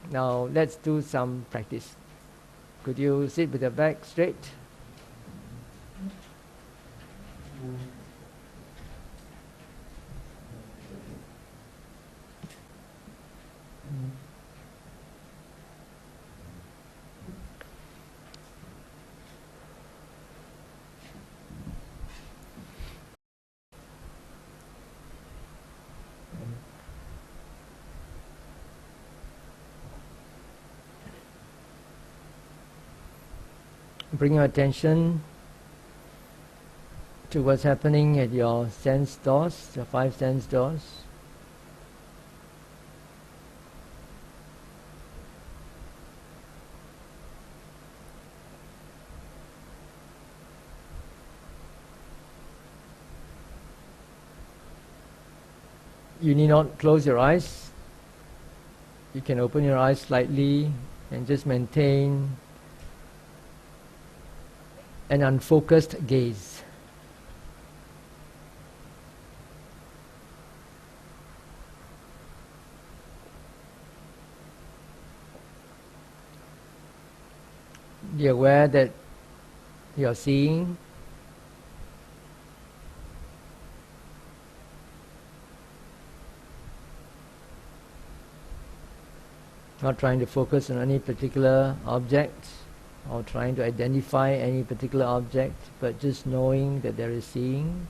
Now let's do some practice. Could you sit with your back straight? Bring your attention to what's happening at your sense doors, your 5 sense doors. You need not close your eyes. You can open your eyes slightly and just maintain an unfocused gaze. Be aware that you're seeing. Not trying to focus on any particular object or trying to identify any particular object, but just knowing that there is seeing.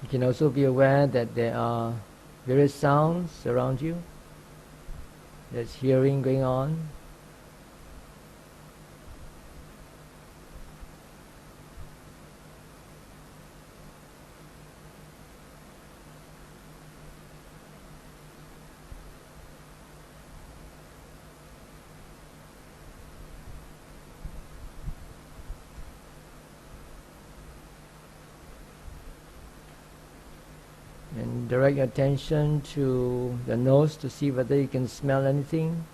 You can also be aware that there are various sounds around you. There's hearing going on. And direct your attention to the nose to see whether you can smell anything.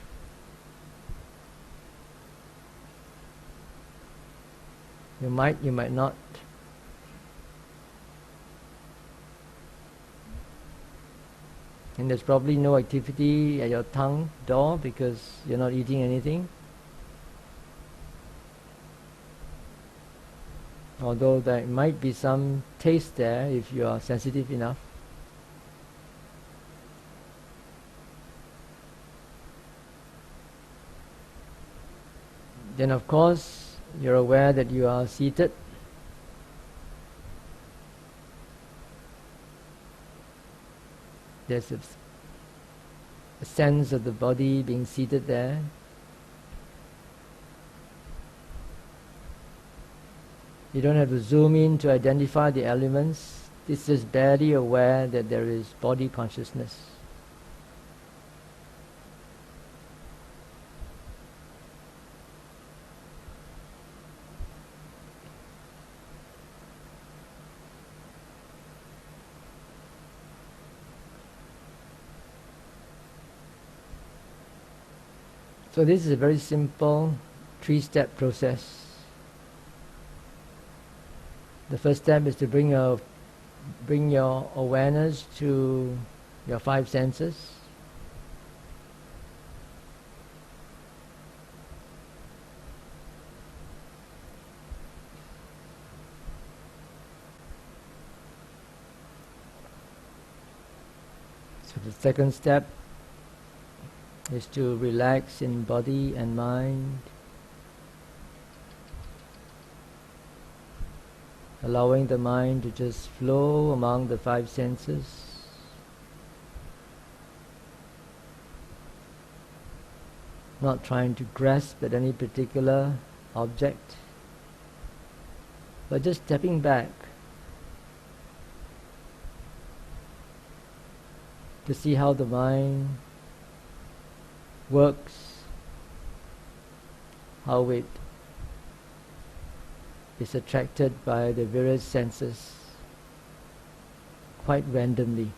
You might not. And there's probably no activity at your tongue door because you're not eating anything. Although there might be some taste there if you are sensitive enough. Then of course you're aware that you are seated. There's a sense of the body being seated there. You don't have to zoom in to identify the elements. This is barely aware that there is body consciousness. So this is a very simple 3-step process. The first step is to bring your awareness to your 5 senses. So the second step is to relax in body and mind, allowing the mind to just flow among the 5 senses. Not trying to grasp at any particular object, but just stepping back to see how the mind works, how it is attracted by the various senses quite randomly.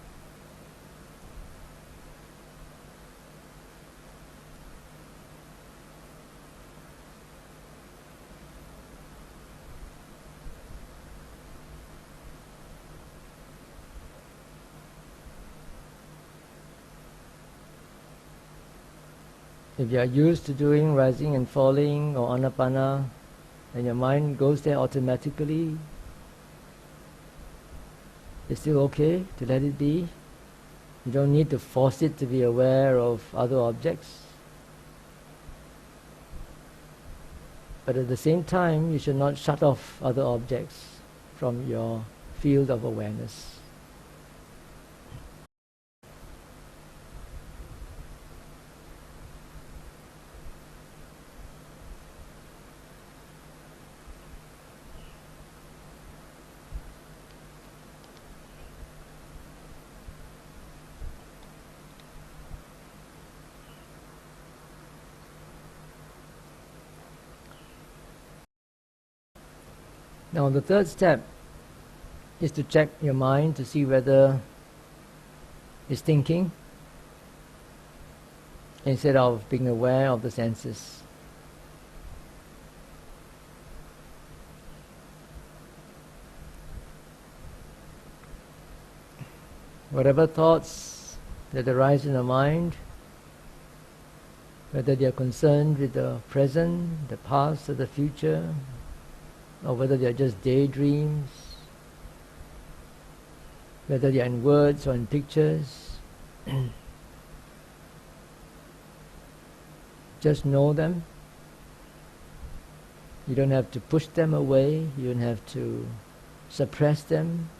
If you are used to doing rising and falling or anapana, and your mind goes there automatically, it's still okay to let it be. You don't need to force it to be aware of other objects. But at the same time, you should not shut off other objects from your field of awareness. Now the third step is to check your mind to see whether it's thinking instead of being aware of the senses. Whatever thoughts that arise in the mind, whether they are concerned with the present, the past, or the future, or whether they are just daydreams, whether they are in words or in pictures, just know them. You don't have to push them away, you don't have to suppress them,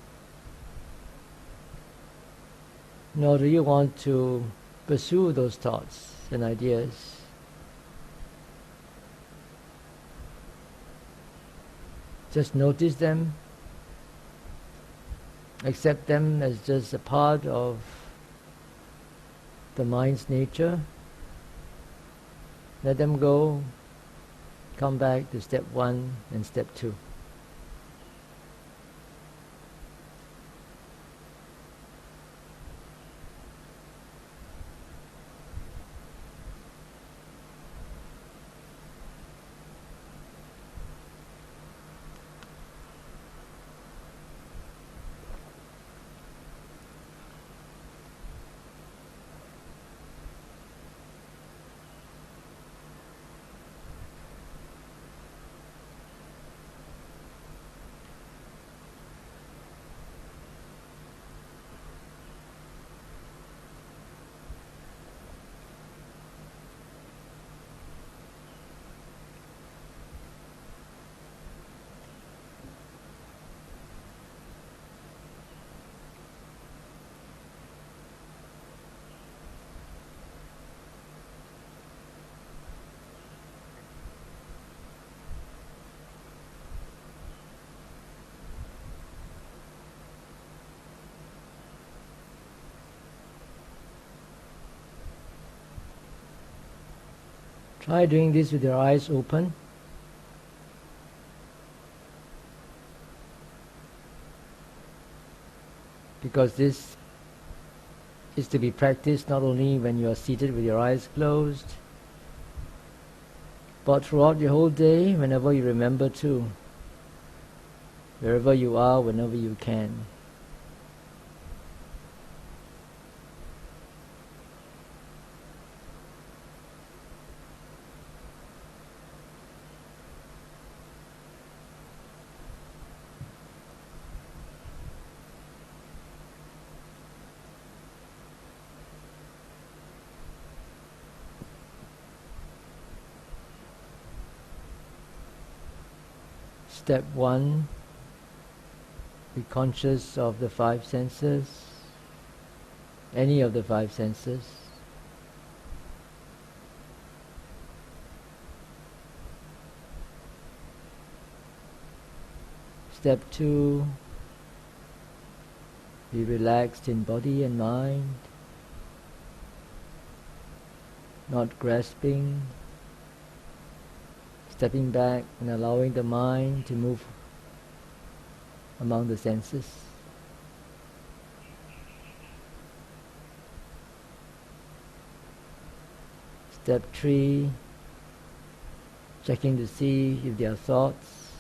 nor do you want to pursue those thoughts and ideas. Just notice them, accept them as just a part of the mind's nature. Let them go, come back to step 1 and step 2. Try doing this with your eyes open. Because this is to be practiced not only when you are seated with your eyes closed, but throughout your whole day, whenever you remember to, wherever you are, whenever you can. Step 1, be conscious of the 5 senses, any of the 5 senses. Step 2, be relaxed in body and mind, not grasping, stepping back and allowing the mind to move among the senses. Step 3, checking to see if there are thoughts,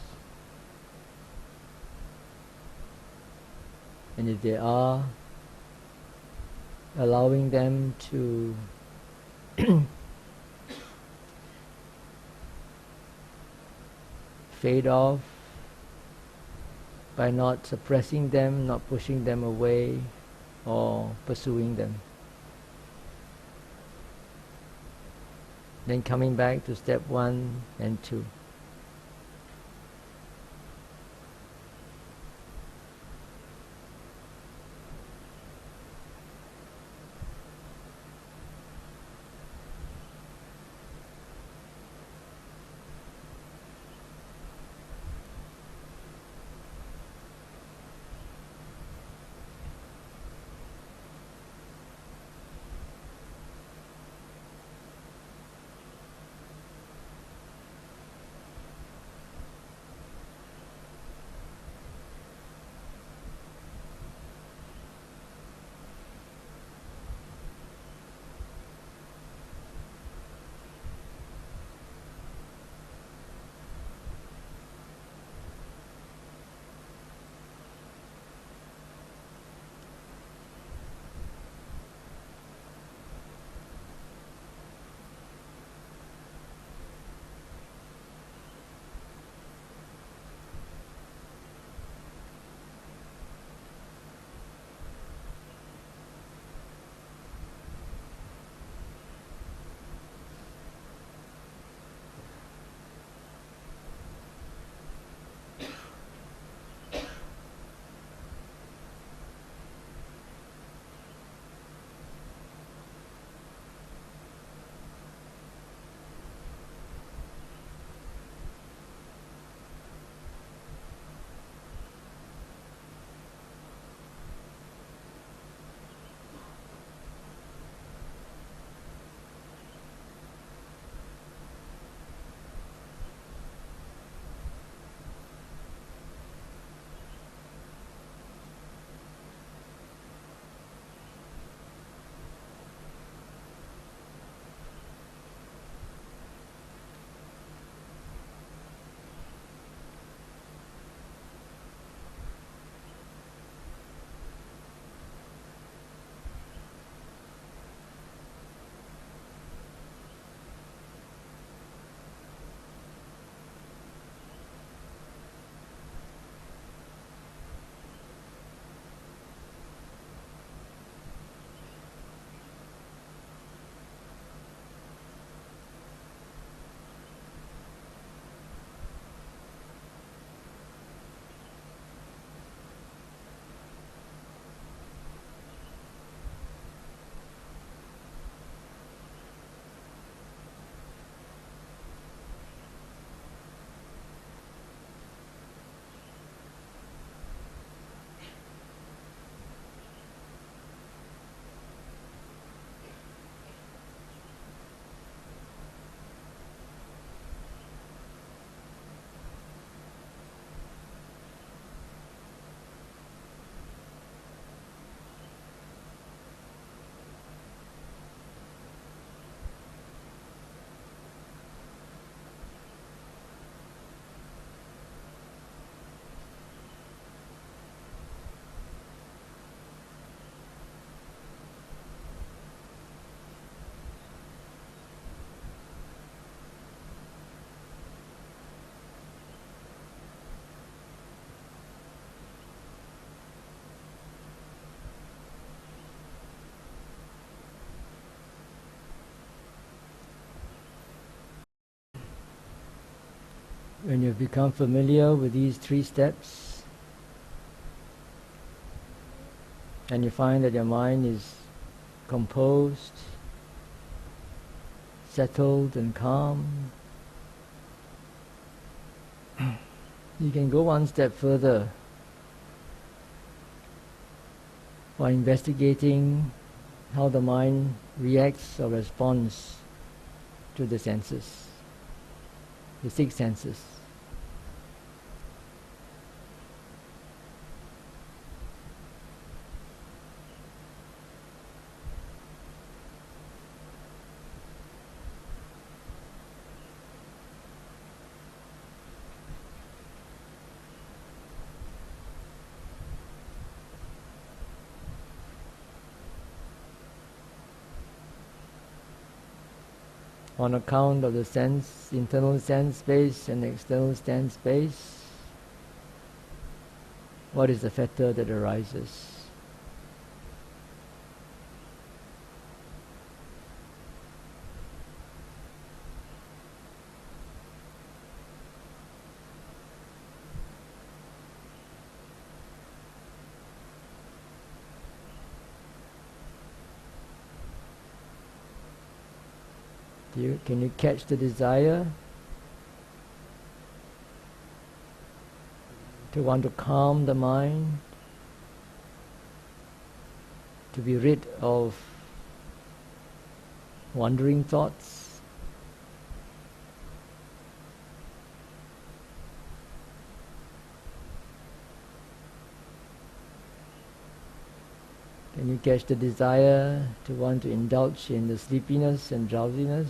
and if there are, allowing them to fade off by not suppressing them, not pushing them away or pursuing them. Then coming back to step 1 and 2. When you've become familiar with these 3 steps, and you find that your mind is composed, settled and calm, you can go one step further by investigating how the mind reacts or responds to the senses, the 6 senses. on account of the sense, internal sense space and external sense space, what is the factor that arises? Can you catch the desire to want to calm the mind, to be rid of wandering thoughts? Can you catch the desire to want to indulge in the sleepiness and drowsiness?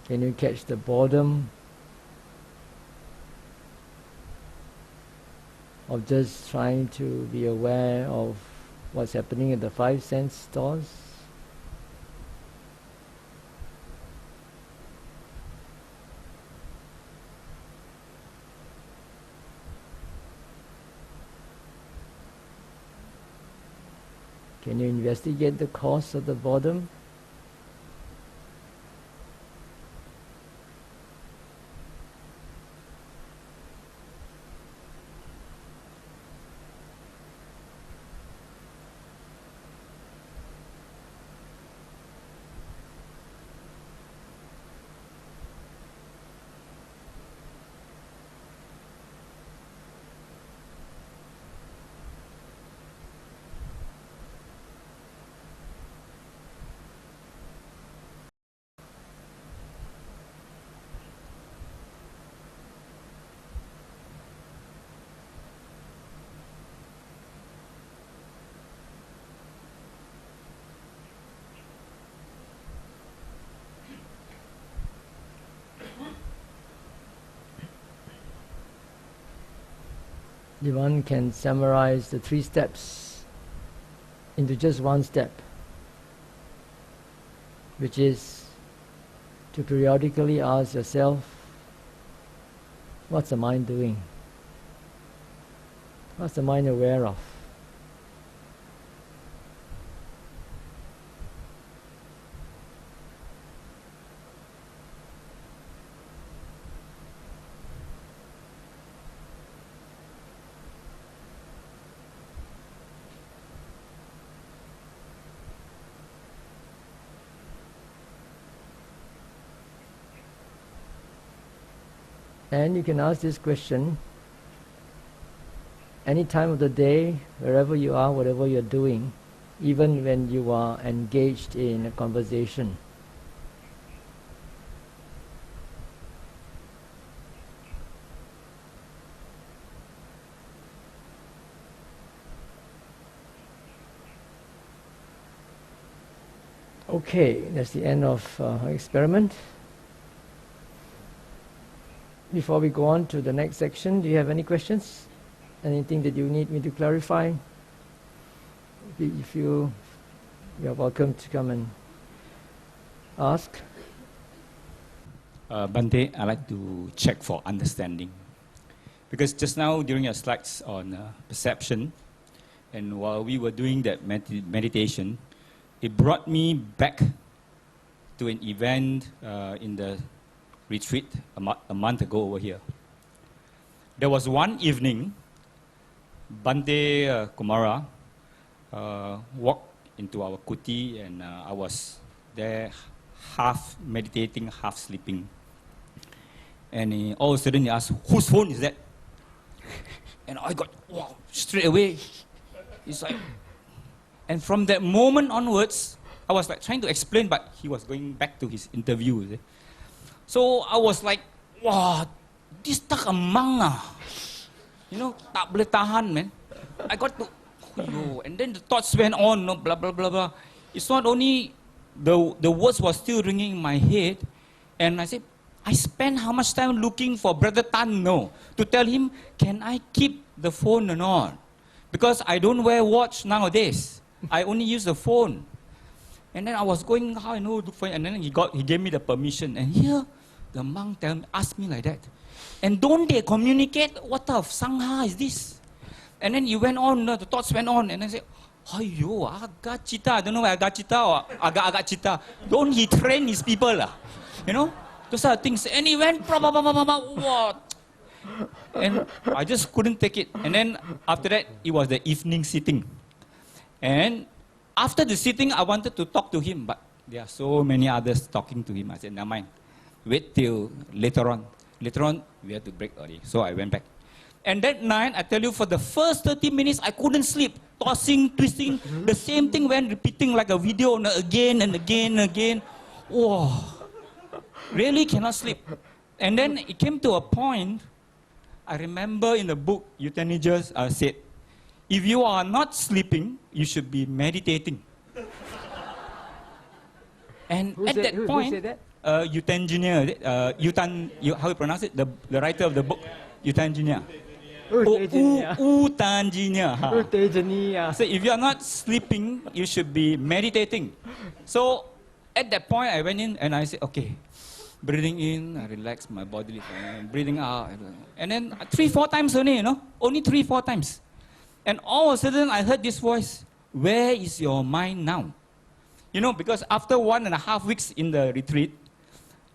Can you catch the boredom of just trying to be aware of what's happening in the five sense stores? Can you investigate the cause of the boredom? One can summarize the 3 steps into just one step, which is to periodically ask yourself, what's the mind doing? What's the mind aware of? And you can ask this question any time of the day, wherever you are, whatever you're doing, even when you are engaged in a conversation. Okay, that's the end of our experiment. Before we go on to the next section, do you have any questions? Anything that you need me to clarify? If you're welcome to come and ask. Bhante, I'd like to check for understanding. Because just now during your slides on perception, and while we were doing that meditation, it brought me back to an event in the retreat a month ago over here. There was one evening, Bhante Kumara walked into our kuti, and I was there half meditating, half sleeping. And all of a sudden he asked, whose phone is that? And I got, wow, straight away. It's like, and from that moment onwards, I was like trying to explain, but he was going back to his interview. So I was like, wow, this tak amang ah. You know, tak boleh tahan, man. I got to And then the thoughts went on, no, blah, blah, blah, blah. It's not only the words were still ringing in my head. And I said, I spent how much time looking for Brother Tan, no, to tell him, can I keep the phone or not? Because I don't wear watch nowadays. I only use the phone. And then I was going, how I know, and then he gave me the permission. And here, the monk asked me like that. And don't they communicate? What type of Sangha is this? And then he went on, the thoughts went on, and I said, Ayyo, Aggacitta, I don't know where Aggacitta or Aggacitta. Don't he train his people? You know, those are things. And he went, what? And I just couldn't take it. And then after that, it was the evening sitting. And after the sitting, I wanted to talk to him, but there are so many others talking to him. I said, never mind, wait till later on. Later on, we had to break early. So I went back. And that night, I tell you, for the first 30 minutes, I couldn't sleep. Tossing, twisting, the same thing went repeating like a video again and again and again. Oh, really cannot sleep. And then it came to a point, I remember in the book, Euthanasia said, if you are not sleeping, you should be meditating. And at that point, who said that? Euthanasia, how you pronounce it? The writer of the book, Euthanasia. Euthanasia. So if you are not sleeping, you should be meditating. So at that point, I went in and I said, okay, breathing in, I relax my body, breathing out. And then 3-4 times only, only 3-4 times. And all of a sudden, I heard this voice, where is your mind now? Because after 1.5 weeks in the retreat,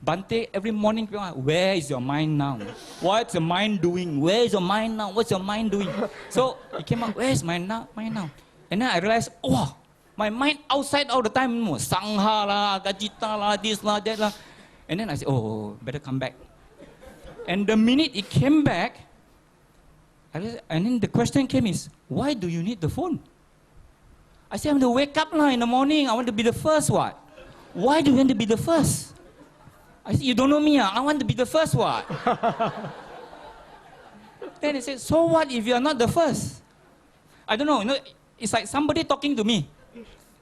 Bhante, every morning, where is your mind now? What's your mind doing? Where is your mind now? What's your mind doing? So he came up, where is my mind now? And then I realized, oh, my mind outside all the time. Sangha la, Aggacitta la, this la, that la. And then I said, oh, better come back. And the minute it came back, and then the question came is, why do you need the phone? I said, I want to wake up in the morning. I want to be the first, what? Why do you want to be the first? I said, you don't know me, I want to be the first, what? Then he said, so what if you are not the first? I don't know, it's like somebody talking to me.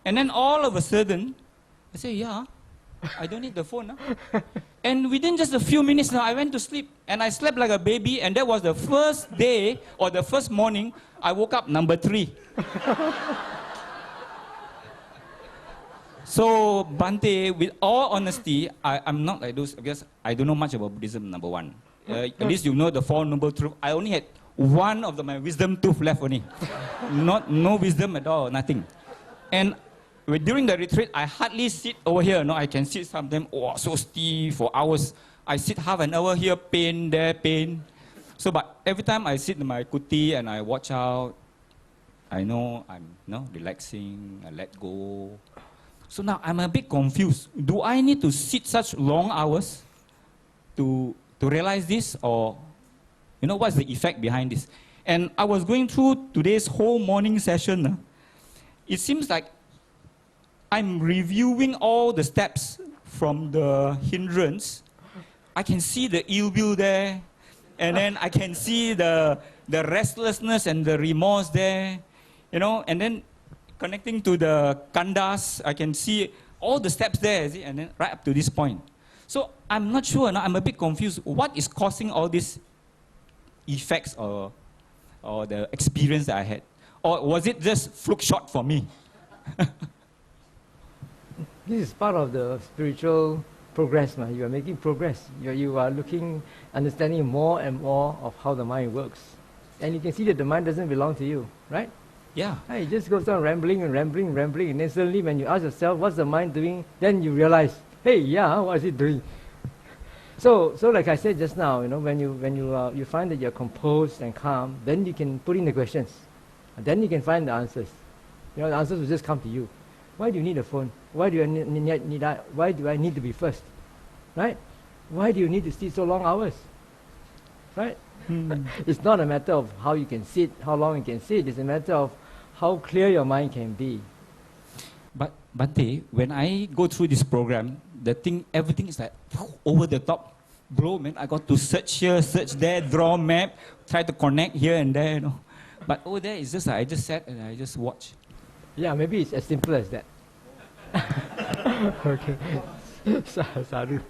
And then all of a sudden, I said, yeah, I don't need the phone. And within just a few minutes now, I went to sleep. And I slept like a baby, and that was the first day, or the first morning, I woke up number 3. So, Bhante, with all honesty, I'm not like those, because I don't know much about Buddhism, number one. At least you know the 4 Noble Truths. I only had one of my wisdom tooth left only. No wisdom at all, nothing. And during the retreat, I hardly sit over here. I can sit sometimes, so stiff for hours. I sit half an hour here, pain, there, pain. So, but every time I sit in my kuti and I watch out, I know I'm relaxing, I let go. So now I'm a bit confused. Do I need to sit such long hours to realize this, or what's the effect behind this? And I was going through today's whole morning session. It seems like I'm reviewing all the steps from the hindrance. I can see the ill will there, and then I can see the restlessness and the remorse there, and then connecting to the khandhas, I can see all the steps there, and then right up to this point. So I'm not sure, I'm a bit confused. What is causing all these effects or the experience that I had? Or was it just fluke shot for me? This is part of the spiritual progress. You are making progress. You are understanding more and more of how the mind works. And you can see that the mind doesn't belong to you, right? Yeah. It just goes on rambling and rambling and rambling, and then suddenly when you ask yourself, what's the mind doing? Then you realize, hey, what is it doing? So like I said just now, when you find that you're composed and calm, then you can put in the questions. And then you can find the answers. The answers will just come to you. Why do you need a phone? Why do why do I need to be first? Right? Why do you need to sit so long hours? Right? It's not a matter of how you can sit, how long you can sit. It's a matter of how clear your mind can be. But Bhante, when I go through this program, everything is like over the top. Bro, man, I got to search here, search there, draw map, try to connect here and there. But over there, it's just like I just sat and I just watch. Yeah, maybe it's as simple as that. Okay. Sadhu.